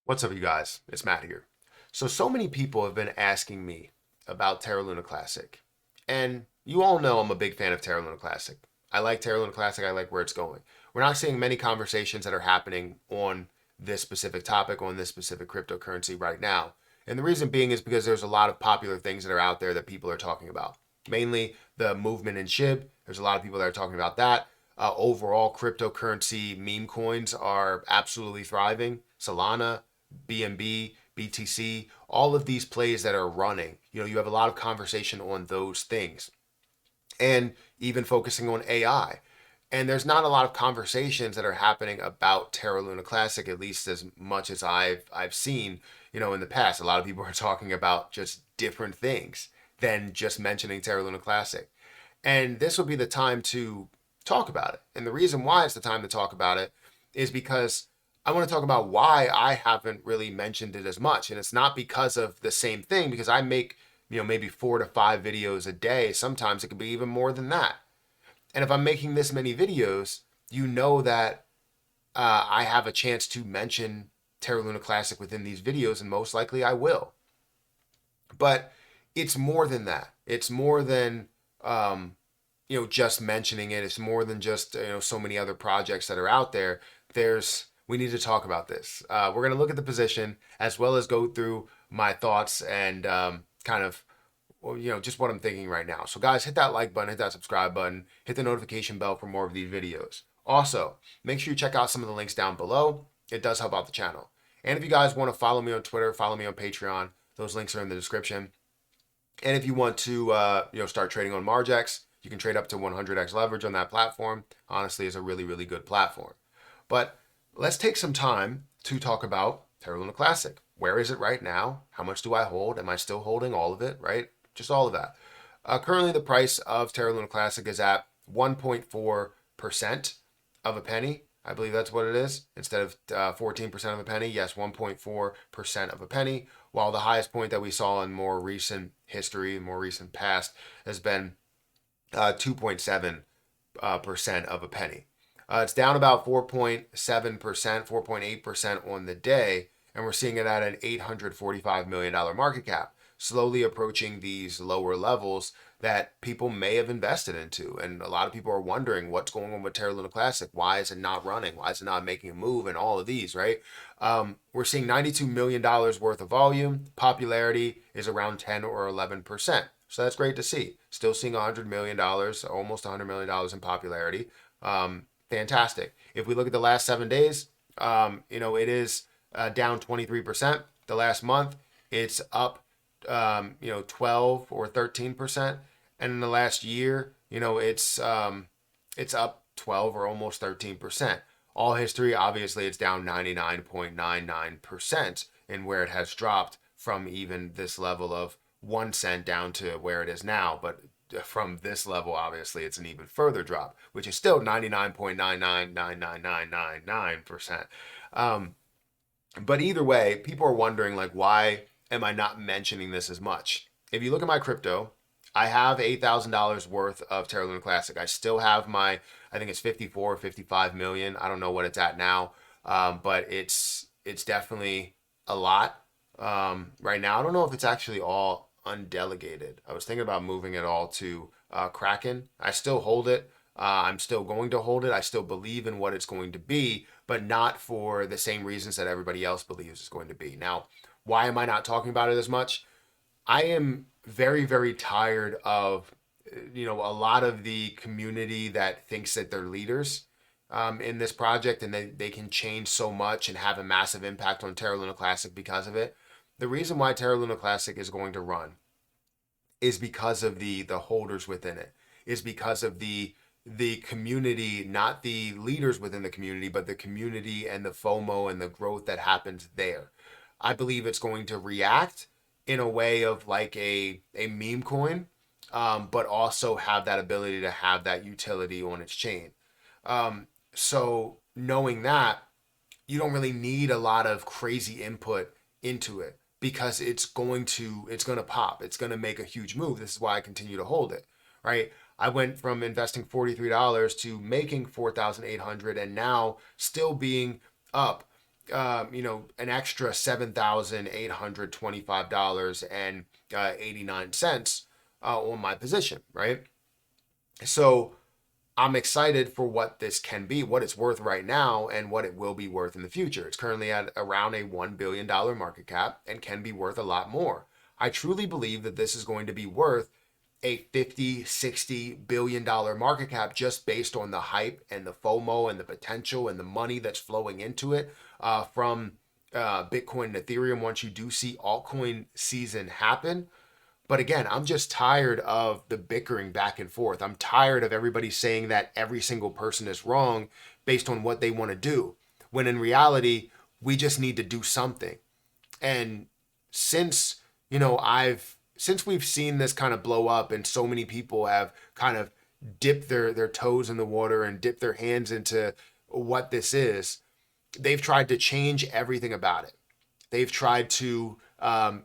What's up, you guys? It's Matt here. So many people have been asking me about Terra Luna Classic. And you all know I'm a big fan of Terra Luna Classic. I like Terra Luna Classic. I like where it's going. We're not seeing many conversations that are happening on this specific topic, on this specific cryptocurrency right now. And the reason being is because there's a lot of popular things that are out there that people are talking about. Mainly the movement in SHIB. There's a lot of people that are talking about that. Overall, cryptocurrency meme coins are absolutely thriving. Solana, BNB, BTC, all of these plays that are running. You have a lot of conversation on those things and even focusing on AI. And there's not a lot of conversations that are happening about Terra Luna Classic, at least as much as I've seen, in the past. A lot of people are talking about just different things than just mentioning Terra Luna Classic. And this will be the time to talk about it. And the reason why it's the time to talk about it is because I want to talk about why I haven't really mentioned it as much. And it's not because of the same thing, because I make, maybe 4 to 5 videos a day. Sometimes it could be even more than that. And if I'm making this many videos, you know that I have a chance to mention Terra Luna Classic within these videos, and most likely I will. But it's more than that. It's more than just mentioning it. It's more than just so many other projects that are out there. We need to talk about this. We're going to look at the position as well as go through my thoughts and kind of just what I'm thinking right now. So guys, hit that like button, hit that subscribe button, hit the notification bell for more of these videos. Also, make sure you check out some of the links down below. It does help out the channel. And if you guys want to follow me on Twitter, follow me on Patreon, those links are in the description. And if you want to start trading on Margex, you can trade up to 100x leverage on that platform. Honestly, it's a really, really good platform. But let's take some time to talk about Terra Luna Classic. Where is it right now? How much do I hold? Am I still holding all of it, right? Just all of that. Currently, the price of Terra Luna Classic is at 1.4% of a penny. I believe that's what it is. Instead of 14% of a penny, yes, 1.4% of a penny. While the highest point that we saw in more recent history, more recent past, has been 2.7% of a penny. It's down about 4.7%, 4.8% on the day, and we're seeing it at an $845 million market cap, slowly approaching these lower levels that people may have invested into. And a lot of people are wondering what's going on with Terra Luna Classic. Why is it not running? Why is it not making a move? And all of these, right? We're seeing $92 million worth of volume. Popularity is around 10 or 11%. So that's great to see. Still seeing $100 million, almost $100 million in popularity. Fantastic. If we look at the last 7 days, it is down 23%. The last month, it's up, 12 or 13%. And in the last year, it's up 12 or almost 13%. All history, obviously, it's down 99.99% in where it has dropped from even this level of 1 cent down to where it is now. But from this level, obviously, it's an even further drop, which is still 99.999999%. But either way, people are wondering, like, why am I not mentioning this as much? If you look at my crypto, I have $8,000 worth of Terra Luna Classic. I still have I think it's 54 or 55 million. I don't know what it's at now, but it's definitely a lot right now. I don't know if it's actually all undelegated. I was thinking about moving it all to Kraken. I still hold it. I'm still going to hold it. I still believe in what it's going to be, but not for the same reasons that everybody else believes it's going to be. Now, why am I not talking about it as much? I am very, very tired of, a lot of the community that thinks that they're leaders in this project and they can change so much and have a massive impact on Terra Luna Classic because of it. The reason why Terra Luna Classic is going to run is because of the holders within it, is because of the community, not the leaders within the community, but the community and the FOMO and the growth that happens there. I believe it's going to react in a way of like a meme coin, but also have that ability to have that utility on its chain. So knowing that, you don't really need a lot of crazy input into it because it's going to pop. It's going to make a huge move. This is why I continue to hold it, right? I went from investing $43 to making 4,800 and now still being up an extra $7,825.89 on my position, right? So I'm excited for what this can be, what it's worth right now, and what it will be worth in the future. It's currently at around a $1 billion market cap and can be worth a lot more. I truly believe that this is going to be worth a 50, 60 billion dollar market cap just based on the hype and the FOMO and the potential and the money that's flowing into it from Bitcoin and Ethereum once you do see altcoin season happen. But again, I'm just tired of the bickering back and forth. I'm tired of everybody saying that every single person is wrong based on what they want to do, when in reality, we just need to do something. And since, since we've seen this kind of blow up and so many people have kind of dipped their toes in the water and dipped their hands into what this is, they've tried to change everything about it. They've tried to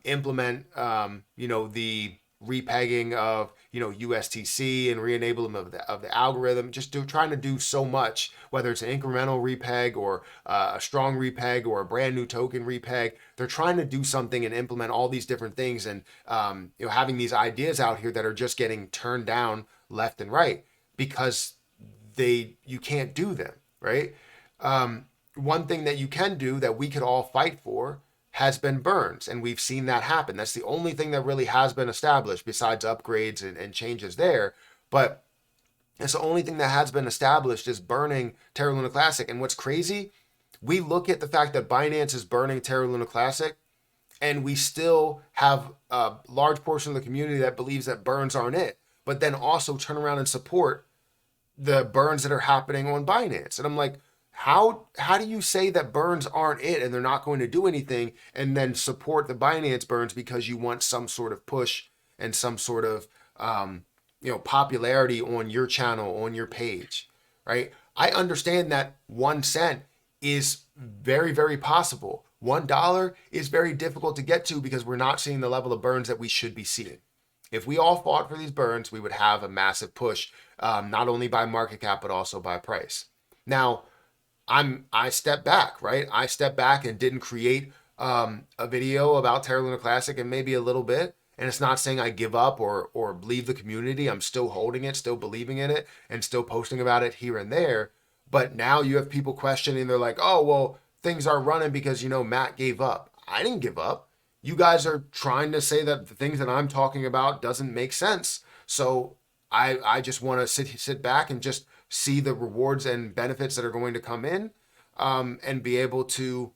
implement, the repegging of, USTC and re-enablement of the algorithm, trying to do so much, whether it's an incremental repeg or a strong repeg or a brand new token repeg. They're trying to do something and implement all these different things, and having these ideas out here that are just getting turned down left and right because you can't do them, right? One thing that you can do that we could all fight for has been burns, and we've seen that happen. That's the only thing that really has been established besides upgrades and changes there. But it's the only thing that has been established is burning Terra Luna Classic. And what's crazy, we look at the fact that Binance is burning Terra Luna Classic, and we still have a large portion of the community that believes that burns aren't it, but then also turn around and support the burns that are happening on Binance. And I'm like, how do you say that burns aren't it and they're not going to do anything, and then support the Binance burns because you want some sort of push and some sort of popularity on your channel, on your page, right? I understand that 1 cent is very, very possible. $1 is very difficult to get to because we're not seeing the level of burns that we should be seeing. If we all fought for these burns, we would have a massive push, not only by market cap, but also by price. Now, I stepped back, right? I stepped back and didn't create a video about Terra Luna Classic, and maybe a little bit. And it's not saying I give up or leave the community. I'm still holding it, still believing in it, and still posting about it here and there. But now you have people questioning. They're like, oh, well, things are running because, Matt gave up. I didn't give up. You guys are trying to say that the things that I'm talking about doesn't make sense. So I just want to sit back and just see the rewards and benefits that are going to come in, and be able to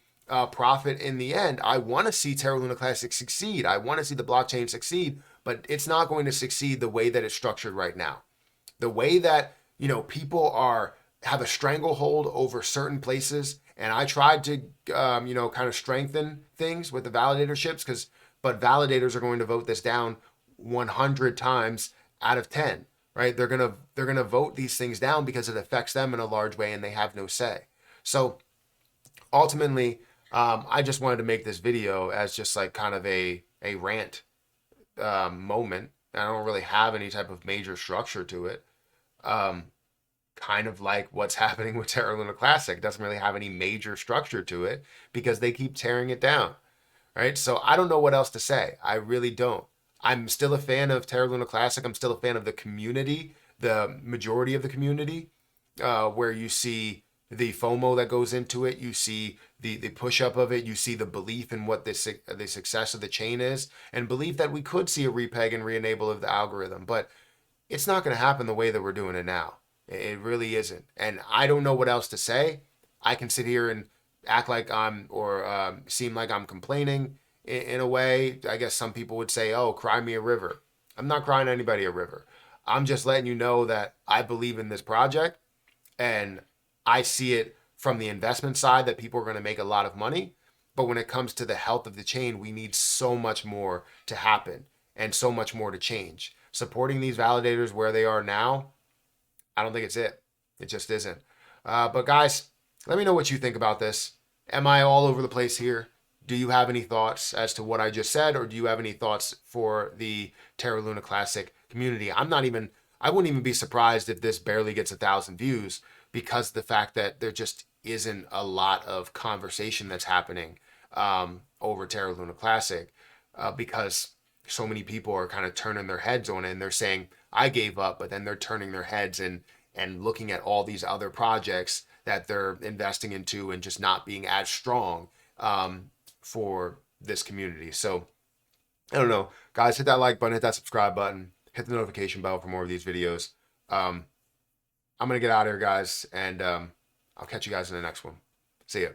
profit in the end. I want to see Terra Luna Classic succeed. I want to see the blockchain succeed, but it's not going to succeed the way that it's structured right now. The way that, people have a stranglehold over certain places. And I tried to, kind of strengthen things with the validatorships, but validators are going to vote this down 100 times out of 10, right? They're gonna vote these things down because it affects them in a large way, and they have no say. So ultimately, I just wanted to make this video as just like kind of a rant moment. I don't really have any type of major structure to it. Kind of like what's happening with Terra Luna Classic. It doesn't really have any major structure to it because they keep tearing it down, right? So I don't know what else to say. I really don't. I'm still a fan of Terra Luna Classic. I'm still a fan of the community, the majority of the community, where you see the FOMO that goes into it. You see the push up of it. You see the belief in what the success of the chain is, and belief that we could see a repeg and re-enable of the algorithm. But it's not going to happen the way that we're doing it now. It really isn't. And I don't know what else to say. I can sit here and act like seem like I'm complaining in a way. I guess some people would say, oh, cry me a river. I'm not crying anybody a river. I'm just letting you know that I believe in this project, and I see it from the investment side that people are going to make a lot of money. But when it comes to the health of the chain, we need so much more to happen and so much more to change. Supporting these validators where they are now, I don't think it's it. It just isn't. But guys, let me know what you think about this. Am I all over the place here? Do you have any thoughts as to what I just said, or do you have any thoughts for the Terra Luna Classic community? I wouldn't even be surprised if this barely gets 1,000 views, because the fact that there just isn't a lot of conversation that's happening over Terra Luna Classic because so many people are kind of turning their heads on it and they're saying, I gave up, but then they're turning their heads and looking at all these other projects that they're investing into and just not being as strong for this community. So I don't know, guys, hit that like button, hit that subscribe button, hit the notification bell for more of these videos. I'm gonna get out of here, guys, and I'll catch you guys in the next one. See ya.